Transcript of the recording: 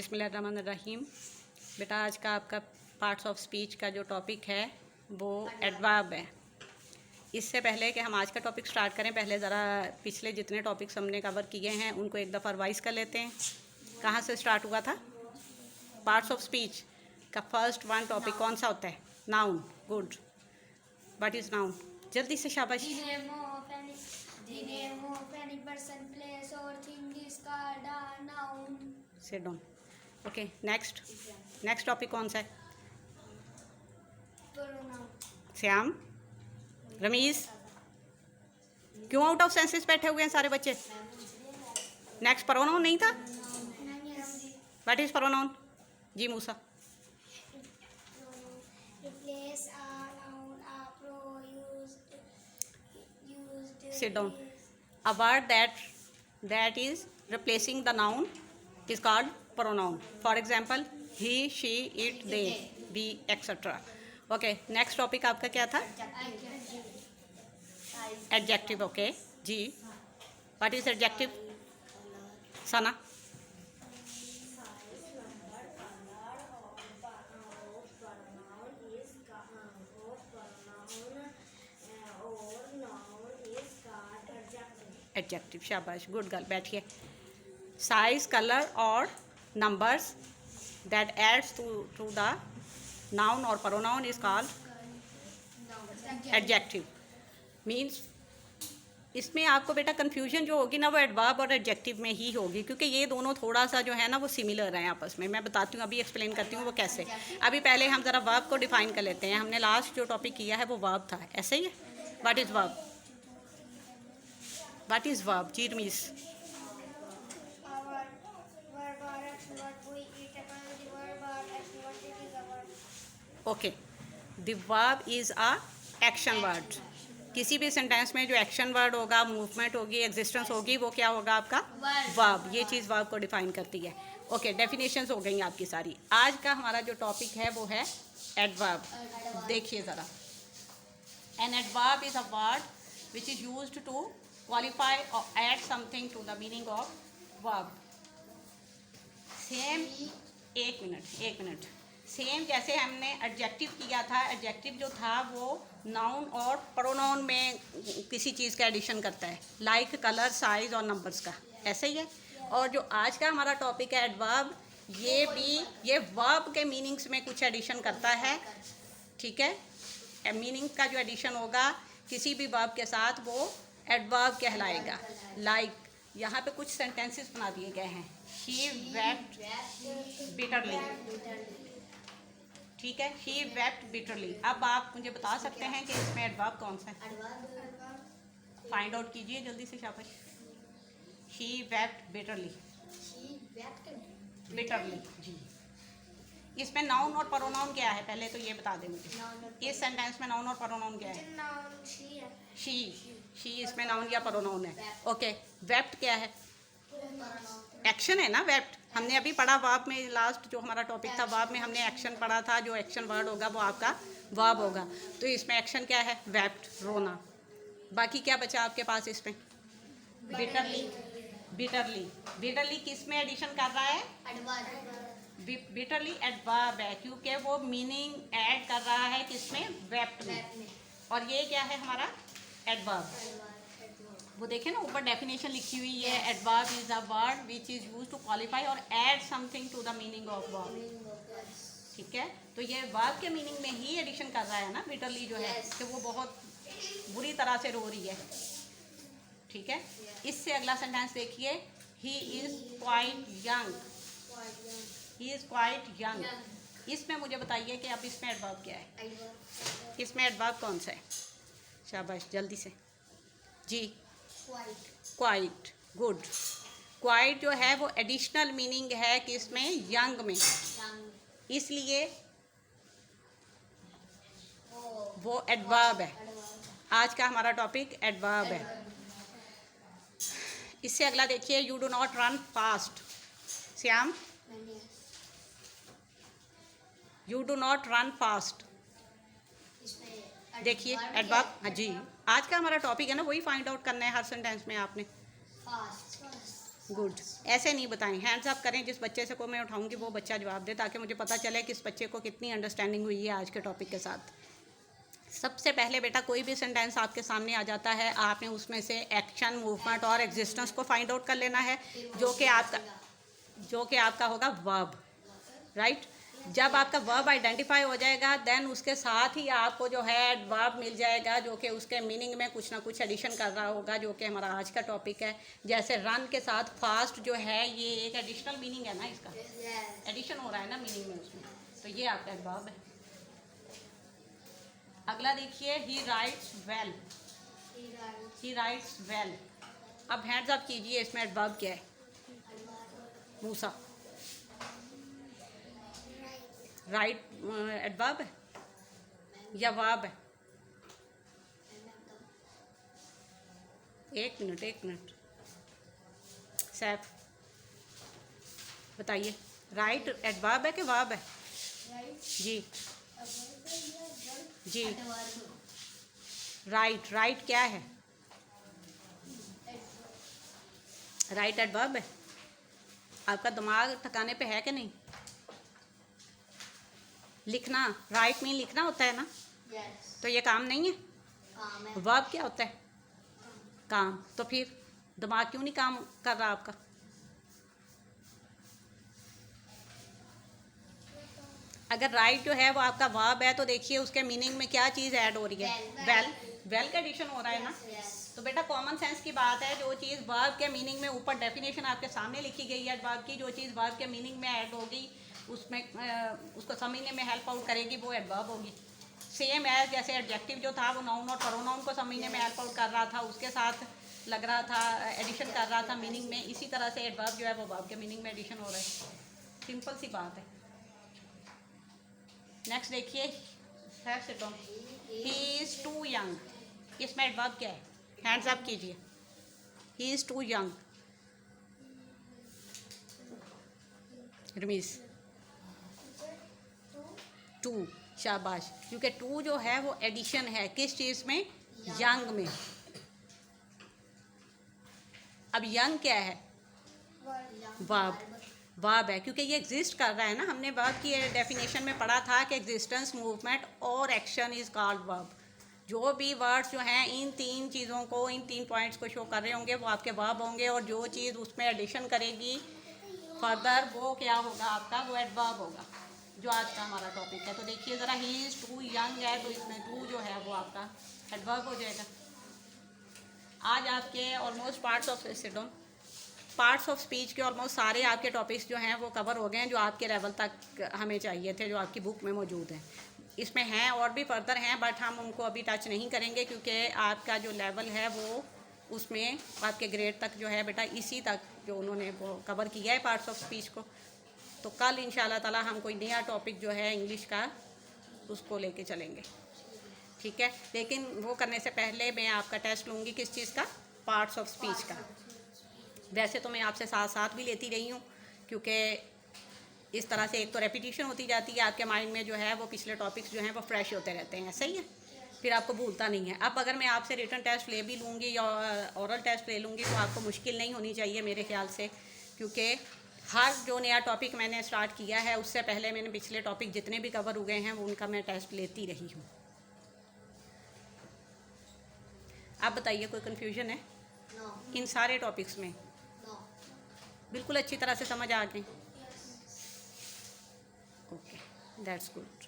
बिस्मिल्लाहिर्रहमानिर्रहीम। बेटा आज का आपका पार्ट्स ऑफ स्पीच का जो टॉपिक है वो एडवर्ब है। इससे पहले कि हम आज का टॉपिक स्टार्ट करें, पहले ज़रा पिछले जितने टॉपिक्स हमने कवर किए हैं उनको एक दफ़ा रिवाइज कर लेते हैं। कहाँ से स्टार्ट हुआ था? पार्ट्स ऑफ स्पीच का फर्स्ट वन टॉपिक कौन सा होता है? Noun. Good. What is noun? जल्दी से शाबाश। The name of any person, place or thing is called a noun. Sit down. Okay, next topic कौन सा है? Pronoun. श्याम, रमीज़, क्यों आउट ऑफ सेंसेस बैठे हुए हैं सारे बच्चे? नेक्स्ट प्रोनाउन नहीं था? What is pronoun? जी Musa. Replace a noun, a pro used. Sit down. A word that is replacing the noun is called pronoun. For example, he, she, it, they, we, etc. Okay, next topic आपका क्या था? Adjective. Okay, जी। What is adjective? Sana. Adjective. शाबाश, good girl. बैठिए। Size, colour और numbers that adds to the noun और pronoun is called adjective. Means इसमें आपको बेटा कन्फ्यूजन जो होगी ना वो एडवर्ब और एडजेक्टिव में ही होगी, क्योंकि ये दोनों थोड़ा सा जो है ना वो सिमिलर हैं आपस में। मैं बताती हूँ, अभी एक्सप्लेन करती हूँ वो कैसे। अभी पहले हम ज़रा वर्ब को डिफाइन कर लेते हैं। हमने लास्ट जो टॉपिक किया है वो वर्ब था, ऐसे ही है। What is verb? What is verb? जी Rameez. Okay, the verb is a action word. किसी भी सेंटेंस में जो एक्शन वर्ड होगा, मूवमेंट होगी, एग्जिस्टेंस होगी, वो क्या होगा आपका? वर्ब। ये चीज़ वर्ब को डिफाइन करती है। ओके, डेफिनेशंस हो गई आपकी सारी। आज का हमारा जो टॉपिक है वो है एडवर्ब। देखिए ज़रा, an adverb is a word which is used to qualify or add something to the meaning of verb. Same, एक मिनट। सेम जैसे हमने एडजेक्टिव किया था, एडजेक्टिव जो था वो नाउन और प्रोनाउन में किसी चीज़ का एडिशन करता है, लाइक कलर, साइज और नंबर्स का, ऐसे ही है। और जो आज का हमारा टॉपिक है एडवर्ब, ये वर्ब के मीनिंग्स में कुछ एडिशन करता है, ठीक है। मीनिंग का जो एडिशन होगा किसी भी वर्ब के साथ वो एडवर्ब कहलाएगा। लाइक यहाँ पे कुछ सेंटेंसेस बना दिए गए हैं। She wept bitterly, ठीक है। She wept bitterly। अब आप मुझे बता सकते हैं कि इसमें एडवर्ब कौन सा है? फाइंड आउट कीजिए जल्दी से, शाबाश। She wept bitterly, जी। इसमें नाउन और प्रोनाउन क्या है पहले तो ये बता दें मुझे। इस सेंटेंस में नाउन और प्रोनाउन क्या है? शी इसमें नाउन या प्रोनाउन है। ओके, वेप्ट क्या है? एक्शन है ना वेप्ट। हमने अभी पढ़ा वर्ब में, लास्ट जो हमारा टॉपिक था वर्ब में हमने एक्शन पढ़ा था। जो एक्शन वर्ड होगा वो आपका वर्ब होगा। तो इसमें एक्शन क्या है? वेप्ट, रोना। बाकी क्या बचा आपके पास इसमें? बिटरली किस में एडिशन कर रहा है? बिटरली एडवर्ब है, क्योंकि वो मीनिंग ऐड कर रहा है किसमें? वेप्ट में। और ये क्या है हमारा? एडवर्ब। वो देखें ना, ऊपर डेफिनेशन लिखी हुई है। Adverb is a word which is used to qualify or add something to the meaning of verb, ठीक है। तो ये वर्ब के मीनिंग में ही एडिशन कर रहा है ना बिटरली जो है, कि वो बहुत बुरी तरह से रो रही है, ठीक है। इससे अगला सेंटेंस देखिए, ही इज क्वाइट यंग। इसमें मुझे बताइए कि अब इसमें एडवर्ब क्या है? इसमें एडवर्ब कौन सा है? शाबाश, जल्दी से जी। Quite, good. क्वाइट जो है वो एडिशनल मीनिंग है किसमें? यंग में, इसलिए वो एडवर्ब है। आज का हमारा टॉपिक एडवर्ब है। इससे अगला देखिए, you do not run fast. Shyam, you do not run fast, देखिए एडवर्ब। हाँ जी, आज का हमारा टॉपिक है ना, वही फाइंड आउट करना है हर सेंटेंस में आपने। गुड। ऐसे नहीं बताएं, हैंड्स अप करें। जिस बच्चे से को मैं उठाऊंगी वो बच्चा जवाब दे, ताकि मुझे पता चले कि इस बच्चे को कितनी अंडरस्टैंडिंग हुई है आज के टॉपिक के साथ। सबसे पहले बेटा कोई भी सेंटेंस आपके सामने आ जाता है, आपने उसमें से एक्शन, मूवमेंट और एग्जिस्टेंस को फाइंड आउट कर लेना है, जो कि आपका होगा वर्ब, राइट। जब आपका वर्ब आइडेंटिफाई हो जाएगा, देन उसके साथ ही आपको जो है एडवर्ब मिल जाएगा, जो कि उसके मीनिंग में कुछ ना कुछ एडिशन कर रहा होगा, जो कि हमारा आज का टॉपिक है। जैसे रन के साथ फास्ट जो है, ये एक एडिशनल मीनिंग है ना, इसका एडिशन हो रहा है ना मीनिंग में उसमें, तो ये आपका एडवर्ब है। अगला देखिए, ही राइट्स वेल। ही राइट्स वेल। अब हैंड्स अप कीजिए, इसमें एडवर्ब क्या है? मूसा। राइट एडवर्ब है या वर्ब है? एक मिनट सैफ बताइए, राइट एडवर्ब है कि वर्ब है? जी जी, राइट क्या है? राइट एडवर्ब है। आपका दिमाग ठिकाने पे है कि नहीं? लिखना, राइट में लिखना होता है ना, तो ये काम नहीं है। वर्ब क्या होता है? काम। तो फिर दिमाग क्यों नहीं काम कर रहा आपका? अगर राइट जो है वो आपका वर्ब है, तो देखिए उसके मीनिंग में क्या चीज़ ऐड हो रही है? वेल का एडिशन हो रहा है ना। तो बेटा कॉमन सेंस की बात है, जो चीज़ वर्ब के मीनिंग में ऊपर डेफिनेशन आपके सामने लिखी गई है वर्ब की, जो चीज़ वर्ब के मीनिंग में ऐड होगी, उसमें उसको समझने में हेल्प आउट करेगी, वो एडवर्ब होगी। सेम एज जैसे एडजेक्टिव जो था वो नाउन और प्रोनाउन को समझने में हेल्प आउट कर रहा था, उसके साथ लग रहा था, एडिशन कर रहा था मीनिंग में, इसी तरह से एडवर्ब जो है वो वर्ब के मीनिंग में एडिशन हो रहा है। सिंपल सी बात है। नेक्स्ट देखिए, ही इज़ टू यंग। इसमें एडवर्ब क्या है? हैंड्स अप कीजिए। He is too young. Rameez. Too, शाबाश। क्योंकि टू जो है वो एडिशन है, किस चीज़ में? यंग में। अब यंग क्या है? वर्ब। वर्ब है, क्योंकि ये एग्जिस्ट कर रहा है ना। हमने वर्ब की डेफिनेशन में पढ़ा था कि एग्जिस्टेंस, मूवमेंट और एक्शन इज कॉल्ड वर्ब। जो भी वर्ड्स जो हैं इन तीन चीज़ों को, इन तीन पॉइंट्स को शो कर रहे होंगे, वो आपके वर्ब होंगे, और जो चीज़ उसमें एडिशन करेगी फर्दर, वो क्या होगा आपका? वो एडवर्ब होगा, जो आज का हमारा टॉपिक है। तो देखिए ज़रा, ही इज़ टू यंग है, तो इसमें टू जो है वो आपका एडवर्ब हो जाएगा। आज आपके ऑलमोस्ट पार्ट्स ऑफ स्पीच के ऑलमोस्ट सारे आपके टॉपिक्स जो हैं वो कवर हो गए हैं, जो आपके लेवल तक हमें चाहिए थे, जो आपकी बुक में मौजूद हैं। इसमें हैं और भी फर्दर हैं, बट हम उनको अभी टच नहीं करेंगे, क्योंकि आपका जो लेवल है वो उसमें आपके ग्रेड तक जो है बेटा, इसी तक जो उन्होंने वो कवर किया है पार्ट्स ऑफ स्पीच को। तो कल इंशाल्लाह ताला हम कोई नया टॉपिक जो है इंग्लिश का, उसको लेके चलेंगे, ठीक है। लेकिन वो करने से पहले मैं आपका टेस्ट लूँगी, किस चीज़ का? पार्ट्स ऑफ स्पीच का। वैसे तो मैं आपसे साथ साथ भी लेती रही हूँ, क्योंकि इस तरह से एक तो रेपिटेशन होती जाती है, आपके माइंड में जो है वो पिछले टॉपिक्स जो हैं वो फ्रेश होते रहते हैं, सही है, फिर आपको भूलता नहीं है। अब अगर मैं आपसे रिटन टेस्ट ले भी लूँगी या ओरल टेस्ट ले लूँगी, तो आपको मुश्किल नहीं होनी चाहिए मेरे ख्याल से, क्योंकि हर जो नया टॉपिक मैंने स्टार्ट किया है, उससे पहले मैंने पिछले टॉपिक जितने भी कवर हुए हैं वो उनका मैं टेस्ट लेती रही हूँ। आप बताइए, कोई कन्फ्यूजन है? इन सारे टॉपिक्स में बिल्कुल अच्छी तरह से समझ आ गई? Okay, that's good.